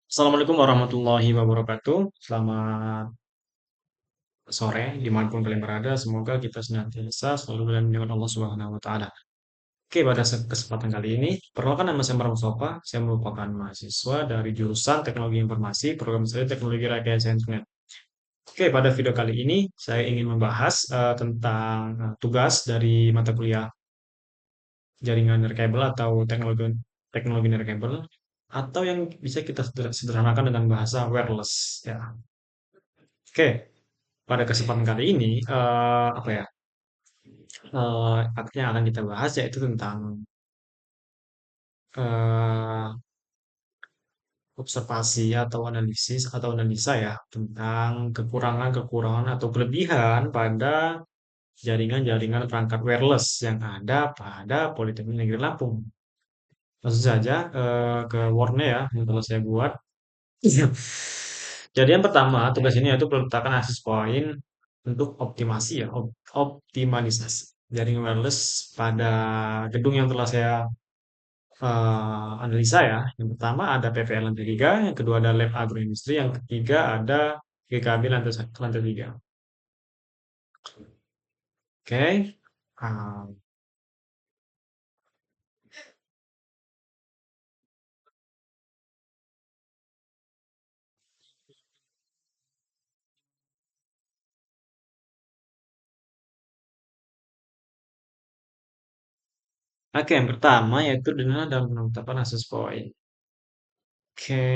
Assalamualaikum warahmatullahi wabarakatuh. Selamat sore, dimanapun kalian berada. Semoga kita senantiasa selalu dalam lindungan Allah Subhanahu wa Ta'ala. Oke, pada kesempatan kali ini, perkenalkan nama saya Muhammad Mustafa. Saya merupakan mahasiswa dari jurusan Teknologi Informasi, Program Studi Teknologi Rekayasa Internet. Oke, pada video kali ini, saya ingin membahas tentang tugas dari mata kuliah jaringan nirkabel atau teknologi teknologi nirkabel, atau yang bisa kita sederhanakan dengan bahasa wireless. Ya, oke. Pada kesempatan kali ini, apa ya, yang akan kita bahas yaitu tentang eh, observasi atau analisis atau analisa ya tentang kekurangan-kekurangan atau kelebihan pada jaringan-jaringan perangkat wireless yang ada pada Politeknik Negeri Lampung. Langsung saja ke Word-nya ya yang telah saya buat. Jadi yang pertama tugas ini yaitu peletakan akses point untuk optimasi ya, optimalisasi jaringan wireless pada gedung yang telah saya analisa ya. Yang pertama ada PPL lantai 3, yang kedua ada lab agroindustri, yang ketiga ada GKB lantai 3. Oke. Ah, Oke, yang pertama yaitu dengan dalam penetapan akses point. Oke,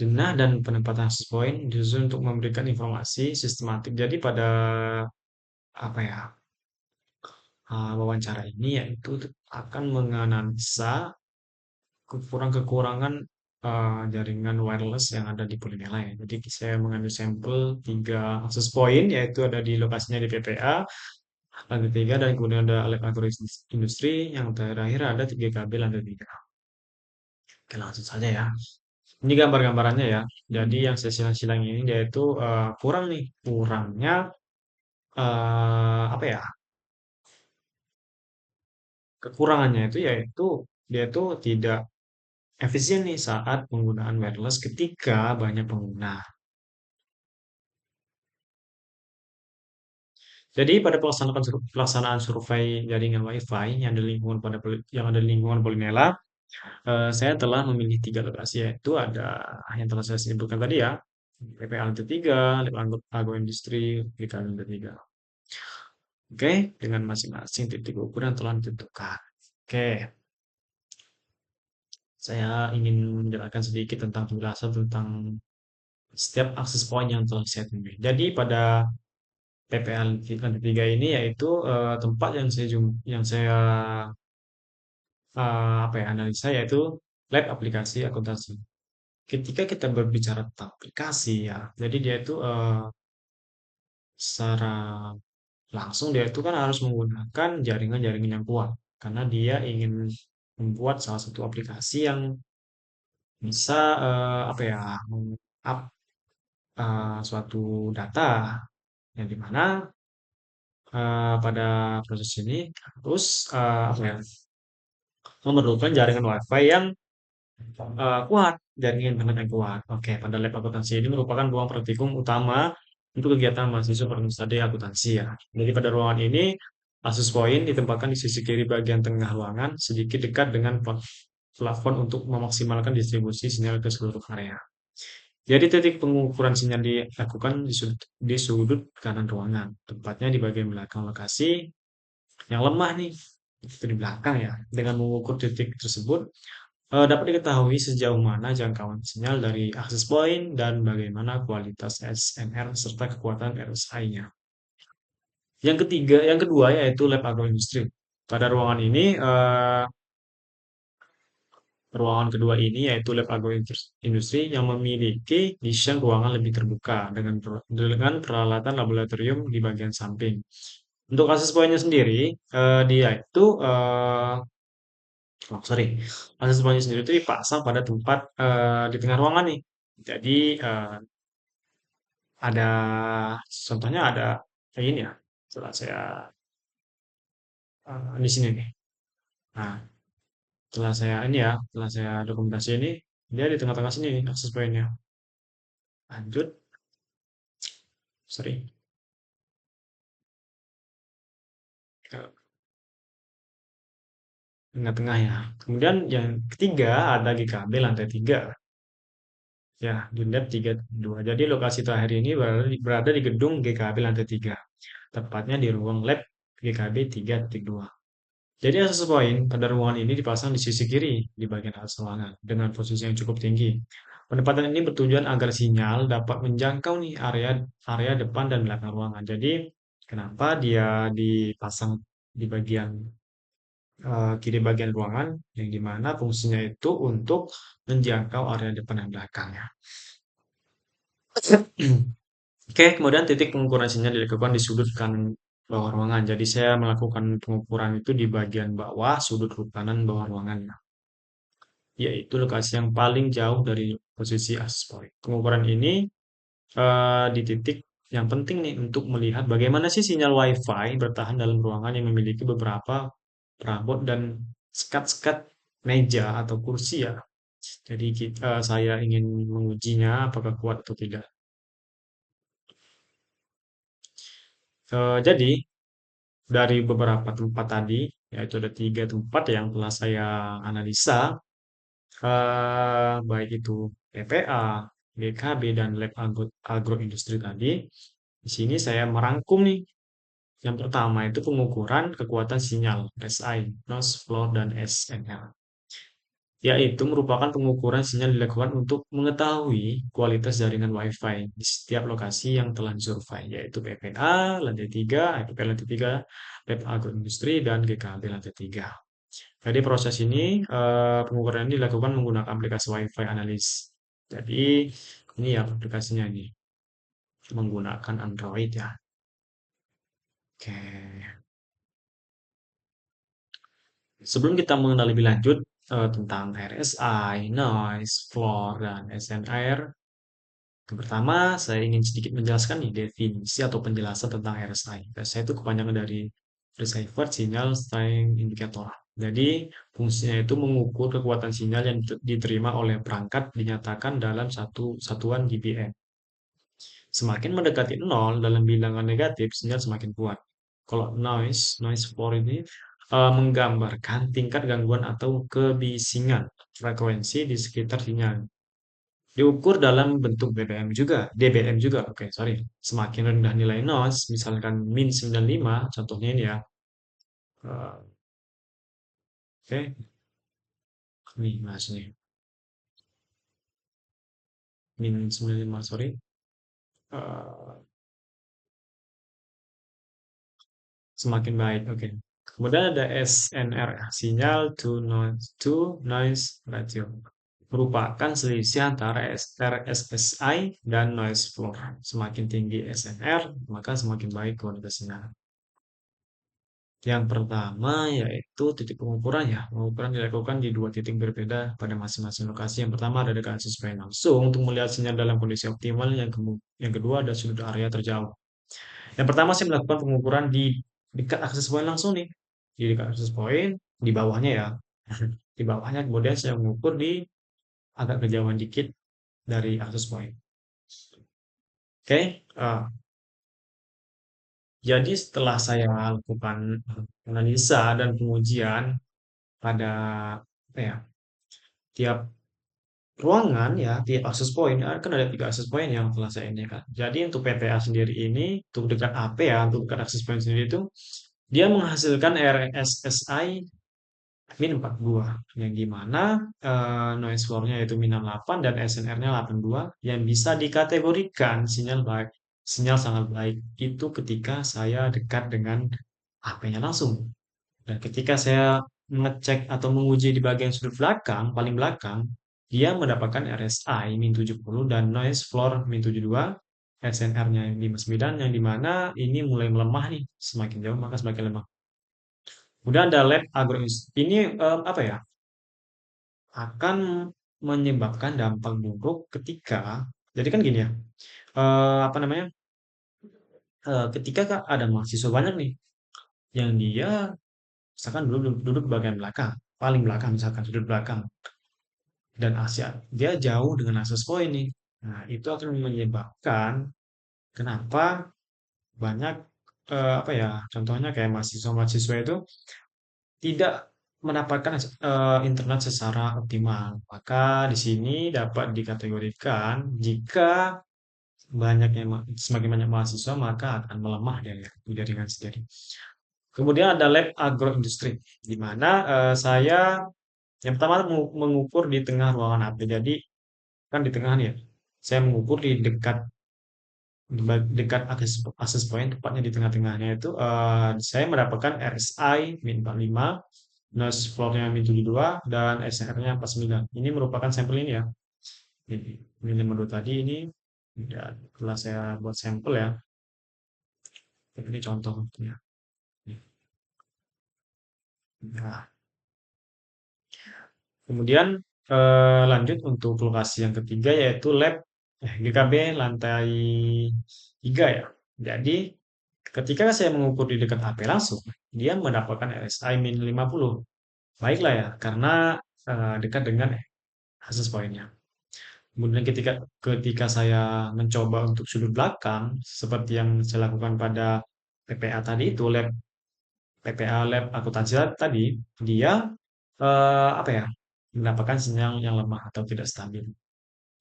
denah dan penempatan akses point disusun untuk memberikan informasi sistematik. Jadi pada apa ya wawancara ini yaitu akan menganalisa kekurangan-kekurangan jaringan wireless yang ada di Polinela ya. Jadi saya mengambil sampel tiga akses point yaitu ada di lokasinya di PPA lantai 3 dan kemudian ada lab agroindustri yang terakhir ada 3 KB lantai 3. Oke, langsung saja ya. Ini gambar-gambarannya ya. Jadi yang saya silang-silang ini yaitu kurang nih, kurangnya apa ya? Kekurangannya itu yaitu dia itu tidak efisien nih saat penggunaan wireless ketika banyak pengguna. Jadi pada pelaksanaan survei jaringan WiFi yang ada di lingkungan Polinela, saya telah memilih 3 lokasi yaitu ada yang telah saya sebutkan tadi ya, PPA lantai 3, Lab Agroindustri, GKN lantai 3. Oke, dengan masing-masing titik ukur yang telah ditentukan. Oke, saya ingin menjelaskan sedikit tentang penjelasan tentang setiap akses point yang telah saya temui. Jadi pada PPL lantai 3 ini yaitu tempat yang saya apa ya analisa yaitu lab aplikasi akuntansi. Ketika kita berbicara tentang aplikasi ya, jadi dia itu secara langsung dia itu kan harus menggunakan jaringan-jaringan yang kuat karena dia ingin membuat salah satu aplikasi yang bisa apa ya meng-up suatu data yang dimana pada proses ini harus apa ya memerlukan jaringan WiFi yang kuat, jaringan internet yang kuat. Oke, pada lab akuntansi ini merupakan ruang praktikum utama untuk kegiatan mahasiswa program studi akuntansi ya. Jadi pada ruangan ini, akses point ditempatkan di sisi kiri bagian tengah ruangan, sedikit dekat dengan plafon untuk memaksimalkan distribusi sinyal ke seluruh area. Jadi titik pengukuran sinyal dilakukan di sudut kanan ruangan, tepatnya di bagian belakang lokasi yang lemah nih, itu di belakang ya. Dengan mengukur titik tersebut, dapat diketahui sejauh mana jangkauan sinyal dari akses point dan bagaimana kualitas SNR serta kekuatan RSI-nya. Yang kedua yaitu lab agroindustri. Pada ruangan kedua ini yaitu lab agroindustri yang memiliki desain ruangan lebih terbuka dengan peralatan laboratorium di bagian samping. Untuk akses poinnya sendiri, dia itu oh, sorry, akses poinnya sendiri itu dipasang pada tempat di tengah ruangan nih. Jadi ada contohnya ada kayak gini ya. Setelah saya di sini nih. Nah, Setelah saya ini ya, setelah saya dokumentasi ini, dia di tengah-tengah sini nih, akses poinnya. Lanjut, sorry, ke tengah-tengah ya. Kemudian yang ketiga ada GKB lantai 3. Ya, di lab 32. Jadi lokasi terakhir ini berada di gedung GKB lantai 3. Tepatnya di ruang lab GKB 3.2. Jadi akses point pada ruangan ini dipasang di sisi kiri di bagian atas ruangan dengan posisi yang cukup tinggi. Penempatan ini bertujuan agar sinyal dapat menjangkau nih area depan dan belakang ruangan. Jadi kenapa dia dipasang di bagian kiri bagian ruangan yang dimana fungsinya itu untuk menjangkau area depan dan belakangnya. Oke, kemudian titik pengukuran sinyal dilakukan di sudut kanan bawah ruangan. Jadi saya melakukan pengukuran itu di bagian bawah sudut kanan bawah ruangan, yaitu lokasi yang paling jauh dari posisi access point. Pengukuran ini di titik yang penting nih untuk melihat bagaimana sih sinyal WiFi bertahan dalam ruangan yang memiliki beberapa perabot dan sekat-sekat meja atau kursi ya. Jadi saya ingin mengujinya apakah kuat atau tidak. Jadi dari beberapa tempat tadi, yaitu ada 3 tempat yang telah saya analisa, baik itu PPA, GKB, dan Lab Agroindustri tadi. Di sini saya merangkum nih. Yang pertama itu pengukuran kekuatan sinyal, SI, noise floor, dan SNR. Yaitu merupakan pengukuran sinyal dilakukan untuk mengetahui kualitas jaringan Wi-Fi di setiap lokasi yang telah disurvei, yaitu PPA lantai 3, PPA lantai 3, Lab Agroindustri, dan GKB lantai 3. Jadi proses ini, pengukuran ini dilakukan menggunakan aplikasi Wi-Fi Analyst. Jadi ini ya aplikasinya ini, menggunakan Android ya. Oke. Sebelum kita mengenal lebih lanjut tentang RSI, noise, floor, dan SNR, yang pertama saya ingin sedikit menjelaskan nih definisi atau penjelasan tentang RSI. RSI itu kepanjangan dari Received Signal Strength Indicator. Jadi fungsinya itu mengukur kekuatan sinyal yang diterima oleh perangkat dinyatakan dalam satu satuan dBm. Semakin mendekati nol dalam bilangan negatif, sinyal semakin kuat. Kalau noise floor ini menggambarkan tingkat gangguan atau kebisingan frekuensi di sekitar sinyal. Diukur dalam bentuk dBm juga, oke, sorry. Semakin rendah nilai noise, misalkan min 95, contohnya ini ya. Oke, nih mas nih, min 95, sorry. Eh, Semakin baik, oke. Kemudian ada SNR, sinyal to noise ratio. Merupakan selisih antara RSSI dan noise floor. Semakin tinggi SNR, maka semakin baik kualitasnya. Yang pertama yaitu titik pengukuran ya. Pengukuran dilakukan di 2 titik berbeda pada masing-masing lokasi. Yang pertama ada dekat sesuai langsung untuk melihat sinyal dalam kondisi optimal. Yang kedua ada sudut area terjauh. Yang pertama saya melakukan pengukuran di dekat akses point langsung nih. Di dekat akses point, di bawahnya ya. Di bawahnya kemudian saya mengukur di agak kejauhan dikit dari akses point. Oke, jadi setelah saya lakukan analisa dan pengujian pada apa ya, tiap ruangan ya, tiap akses point kan ada 3 akses point yang telah saya ini kan. Jadi untuk PTA sendiri ini, untuk dekat AP ya, untuk dekat akses point sendiri itu dia menghasilkan RSSI min 42 yang dimana noise floor-nya itu min 68 dan SNR-nya 82 yang bisa dikategorikan sinyal baik, sinyal sangat baik itu ketika saya dekat dengan HP-nya langsung. Dan ketika saya mengecek atau menguji di bagian sudut belakang, paling belakang, dia mendapatkan RSI min 70 dan noise floor min 72, SNR-nya 59 yang dimana ini mulai melemah nih, semakin jauh maka semakin lemah. Kemudian ada lab agroindustri. Ini apa ya? Akan menyebabkan dampak buruk ketika jadi kan gini ya. Apa namanya? Ketika ada mahasiswa banyak nih yang dia misalkan duduk duduk bagian belakang. paling belakang misalkan sudut belakang dan Asia dia jauh dengan akses point nih. Nah, itu akan menyebabkan kenapa banyak apa ya, contohnya kayak mahasiswa-mahasiswa itu tidak mendapatkan internet secara optimal. Maka di sini dapat dikategorikan jika semakin banyak mahasiswa maka akan melemah dari jaringan sendiri. Kemudian ada lab agroindustri, di mana saya yang pertama mengukur di tengah ruangan AP. Jadi kan di tengah nih ya, saya mengukur di dekat akses point, tepatnya di tengah-tengahnya itu saya mendapatkan RSI min 45, noise floor-nya min 72, dan SR-nya 49. Ini merupakan sampel ini ya. Ini menurut tadi ini ya, setelah saya buat sampel ya. Ini contohnya. Nah, kemudian lanjut untuk lokasi yang ketiga yaitu lab GKB lantai 3 ya. Jadi ketika saya mengukur di dekat HP langsung, dia mendapatkan RSI min 50. Baiklah ya, karena dekat dengan akses poinnya. Kemudian ketika ketika saya mencoba untuk sudut belakang, seperti yang saya lakukan pada PPA tadi itu, PPA lab akuntansi tadi, dia apa ya, mendapatkan sinyal yang lemah atau tidak stabil.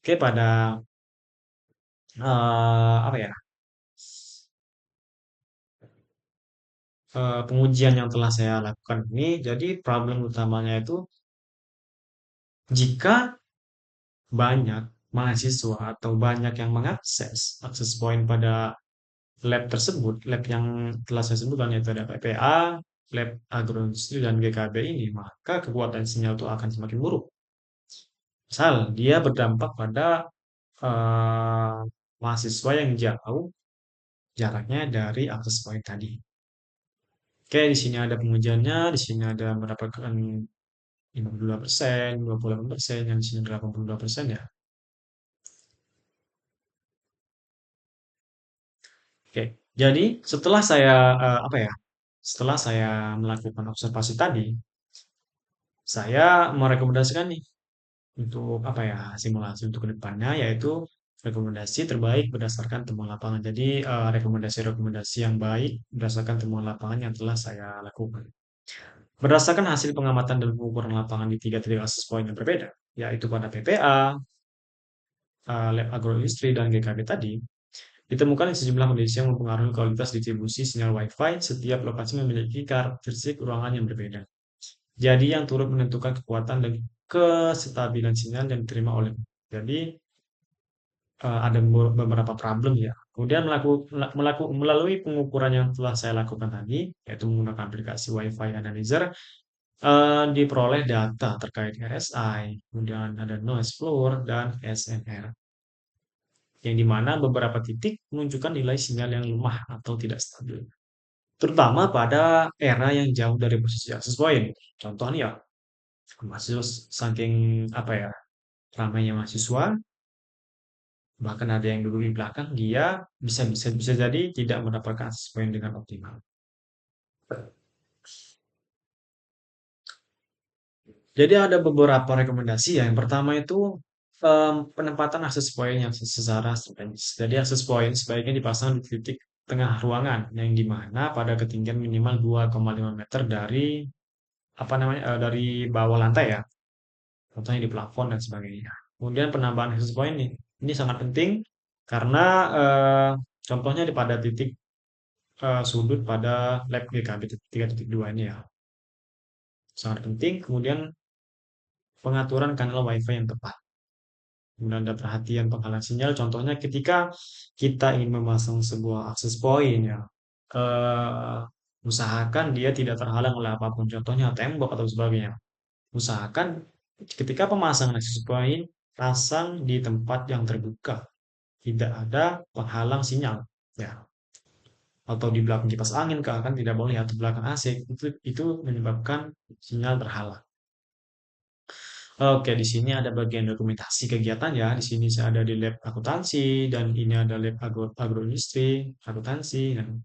Oke, pada apa ya, pengujian yang telah saya lakukan ini, jadi problem utamanya itu jika banyak mahasiswa atau banyak yang mengakses akses point pada lab tersebut, lab yang telah saya sebutkan yaitu ada PPA, lab agroindustri dan GKB ini, maka kekuatan sinyal itu akan semakin buruk. Misal dia berdampak pada eh, mahasiswa yang jauh jaraknya dari akses point tadi. Oke, di sini ada pengujiannya, di sini ada mendapatkan 52%, 28%, yang di sini 82% ya. Oke, jadi setelah saya apa ya? Setelah saya melakukan observasi tadi, saya merekomendasikan nih untuk apa ya? Simulasi untuk kedepannya yaitu rekomendasi terbaik berdasarkan temuan lapangan. Jadi rekomendasi-rekomendasi yang baik berdasarkan temuan lapangan yang telah saya lakukan. Berdasarkan hasil pengamatan dan pengukuran lapangan di tiga titik akses point yang berbeda, yaitu pada PPA, Lab Agroindustri, dan GKB tadi, ditemukan sejumlah kondisi yang mempengaruhi kualitas distribusi sinyal Wi-Fi. Setiap lokasi memiliki karakteristik ruangan yang berbeda. Jadi yang turut menentukan kekuatan dan kestabilan sinyal yang diterima oleh. Jadi ada beberapa problem ya. Kemudian melalui pengukuran yang telah saya lakukan tadi, yaitu menggunakan aplikasi Wi-Fi Analyzer, diperoleh data terkait RSI, kemudian ada noise floor dan SNR, yang dimana beberapa titik menunjukkan nilai sinyal yang lemah atau tidak stabil, terutama pada era yang jauh dari posisi akses point. Contohnya ya, mahasiswa saking apa ya, ramainya mahasiswa, bahkan ada yang duduk di belakang, dia bisa jadi tidak mendapatkan akses point dengan optimal. Jadi ada beberapa rekomendasi ya. Yang pertama itu penempatan akses point yang secara strategis. Jadi akses point sebaiknya dipasang di titik tengah ruangan yang dimana pada ketinggian minimal 2,5 meter dari apa namanya dari bawah lantai ya. Contohnya di plafon dan sebagainya. Kemudian penambahan akses point ini sangat penting karena contohnya di pada titik sudut pada lab GKB 3.2 ini ya. Sangat penting. Kemudian pengaturan kanal WiFi yang tepat. Kemudian ada perhatian penghalang sinyal. Contohnya ketika kita ingin memasang sebuah akses point ya, eh, usahakan dia tidak terhalang oleh apapun. Contohnya tembok atau sebagainya. Usahakan ketika pemasangan akses point, pasang di tempat yang terbuka, tidak ada penghalang sinyal. Ya, atau di belakang kipas angin kan tidak boleh atau belakang AC itu menyebabkan sinyal terhalang. Oke, di sini ada bagian dokumentasi kegiatan ya. Di sini saya ada di lab akuntansi dan ini ada lab agroindustri, akuntansi dan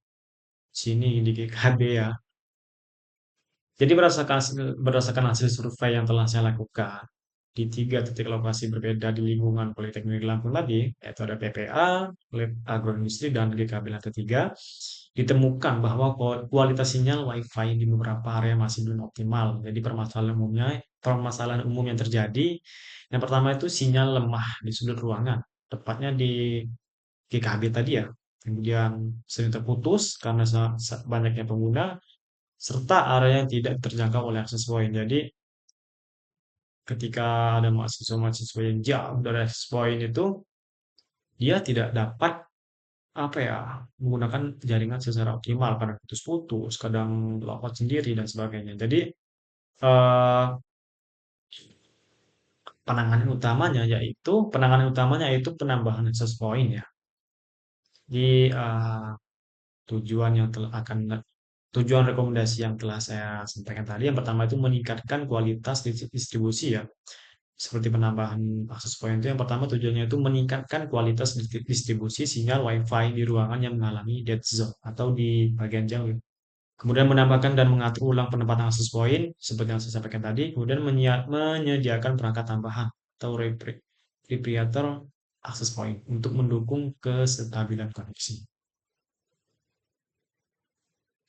sini di GKB ya. Jadi berdasarkan hasil survei yang telah saya lakukan di tiga titik lokasi berbeda di lingkungan Politeknik Lampung tadi, yaitu ada PPA, Lab Agroindustri, dan GKB Lantai 3, ditemukan bahwa kualitas sinyal Wi-Fi di beberapa area masih belum optimal. Jadi permasalahan umum yang terjadi, yang pertama itu sinyal lemah di sudut ruangan, tepatnya di GKB tadi ya. Kemudian sering terputus karena banyaknya pengguna, serta area yang tidak terjangkau oleh akses point. Jadi ketika ada mahasiswa-mahasiswa yang jauh dari akses point itu, dia tidak dapat apa ya menggunakan jaringan secara optimal, kadang putus-putus, kadang lewat sendiri dan sebagainya. Jadi eh, penanganan utamanya yaitu penambahan akses point ya. Di tujuan yang telah akan tujuan rekomendasi yang telah saya sampaikan tadi, yang pertama itu meningkatkan kualitas distribusi ya. Seperti penambahan akses point itu, yang pertama tujuannya itu meningkatkan kualitas distribusi sinyal Wi-Fi di ruangan yang mengalami dead zone atau di bagian jauh. Kemudian menambahkan dan mengatur ulang penempatan akses point seperti yang saya sampaikan tadi. Kemudian menyediakan perangkat tambahan atau repriator akses point untuk mendukung kestabilan koneksi.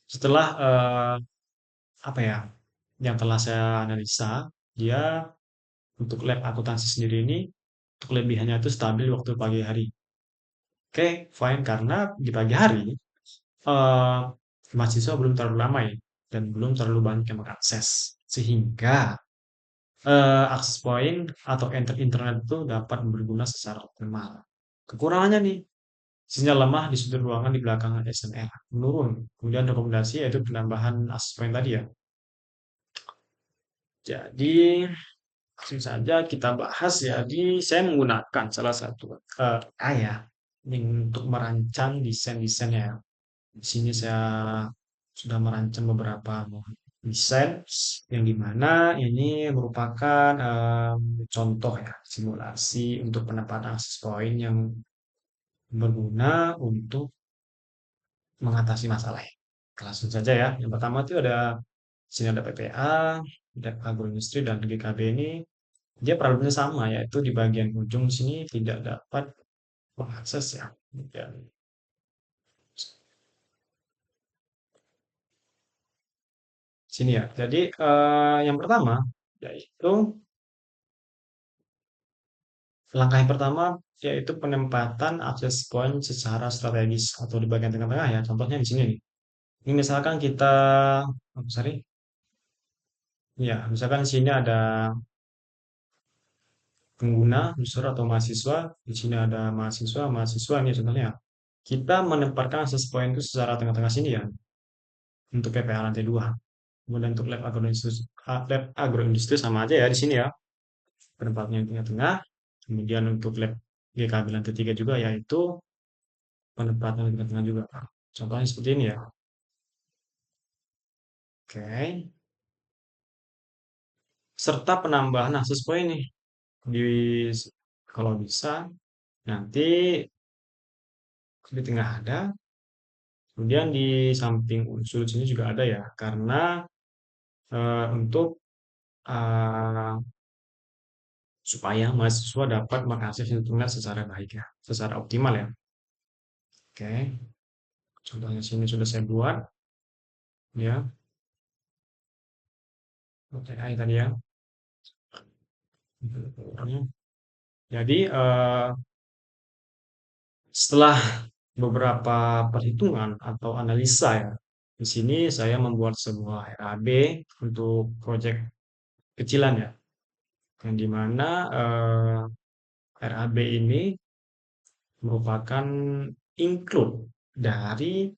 Setelah apa ya yang telah saya analisa, dia untuk lab akuntansi sendiri ini untuk kelebihannya itu stabil waktu pagi hari. Oke, fine, karena di pagi hari eh, mahasiswa belum terlalu ramai dan belum terlalu banyak yang mengakses, sehingga akses point atau internet itu dapat berguna secara optimal. Kekurangannya nih, sinyal lemah di sudut ruangan di belakang SMR menurun. Kemudian rekomendasi yaitu penambahan akses point tadi ya. Jadi langsung saja kita bahas ya. Jadi saya menggunakan salah satu AI ya untuk merancang desain-desainnya ya. Di sini saya sudah merancang beberapa desain yang dimana ini merupakan contoh ya simulasi untuk penempatan akses point yang berguna untuk mengatasi masalah. Langsung saja ya. Yang pertama itu ada sini ada PPA, ada agroindustri dan GKB ini dia problemnya sama yaitu di bagian ujung sini tidak dapat mengakses ya. Dan sini ya. Jadi yang pertama yaitu langkah yang pertama yaitu penempatan akses point secara strategis atau di bagian tengah-tengah ya. Contohnya di sini nih. Ini misalkan kita, oh, sorry, ya misalkan di sini ada pengguna, user atau mahasiswa. Di sini ada mahasiswa, mahasiswa ini contohnya. Kita menempatkan akses point itu secara tengah-tengah sini ya untuk PPA lantai 2. Kemudian untuk lab agroindustri sama aja ya di sini ya. Penempatannya di tengah-tengah. Kemudian untuk lab GKB lantai 3 juga yaitu penempatan di tengah-tengah juga. Contohnya seperti ini ya. Oke. Serta penambahan akses point nih di kalau bisa nanti di tengah ada, kemudian di samping unsur sini juga ada ya, karena untuk eh, supaya mahasiswa dapat mengakses internet secara baik ya, secara optimal ya. Oke, contohnya sini sudah saya buat ya, OTI tadi ya. Jadi setelah beberapa perhitungan atau analisa ya, di sini saya membuat sebuah RAB untuk proyek kecilan ya, yang dimana RAB ini merupakan include dari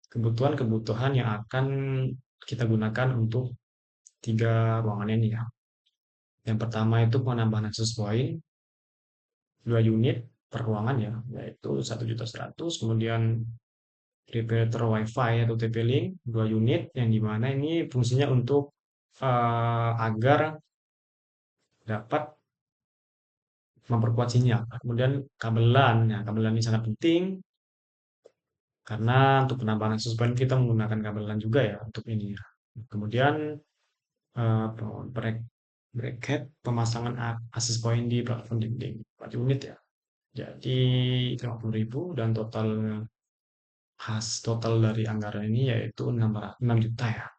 kebutuhan-kebutuhan yang akan kita gunakan untuk tiga ruangan ini ya. Yang pertama itu penambahan akses point 2 unit per ruangan ya, yaitu 1.100.000. Kemudian repeater WiFi atau TP-Link 2 unit yang dimana ini fungsinya untuk agar dapat memperkuat sinyal. Kemudian kabelan, ya kabelan ini sangat penting karena untuk penambahan akses point kita menggunakan kabelan juga ya untuk ini ya. Kemudian bracket, bracket pemasangan akses point di platform dinding 4 unit ya. Jadi 50.000 dan total dari anggaran ini yaitu 6 juta ya.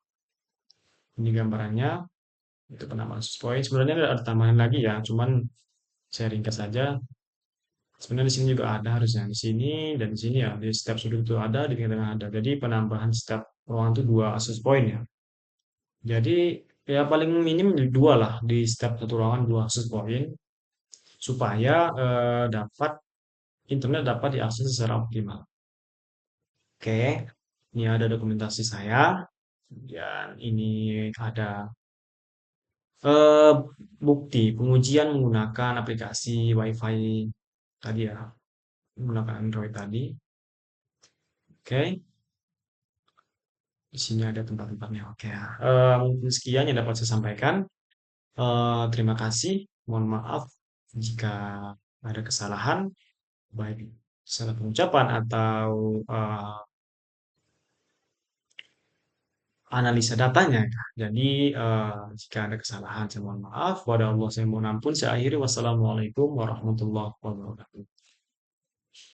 Ini gambarannya itu penambahan akses point. Sebenarnya ada tambahan lagi ya, cuman saya ringkas saja. Sebenarnya di sini juga ada harusnya di sini dan di sini ya di setiap sudut itu ada di tengah-tengah ada. Jadi penambahan setiap ruangan itu dua akses point ya. Jadi ya paling minim dua lah di setiap satu ruangan dua akses point supaya dapat internet dapat diakses secara optimal. Oke, ini ada dokumentasi saya. Dan ini ada eh, bukti pengujian menggunakan aplikasi WiFi tadi ya, menggunakan Android tadi. Oke, di sini ada tempat-tempatnya. Oke ya. Mungkin sekian yang dapat saya sampaikan. Terima kasih. Mohon maaf jika ada kesalahan, baik salah pengucapan atau analisa datanya. Jadi, jika ada kesalahan, saya mohon maaf. Pada Allah saya mohon ampun. Saya akhiri. Wassalamualaikum warahmatullahi wabarakatuh.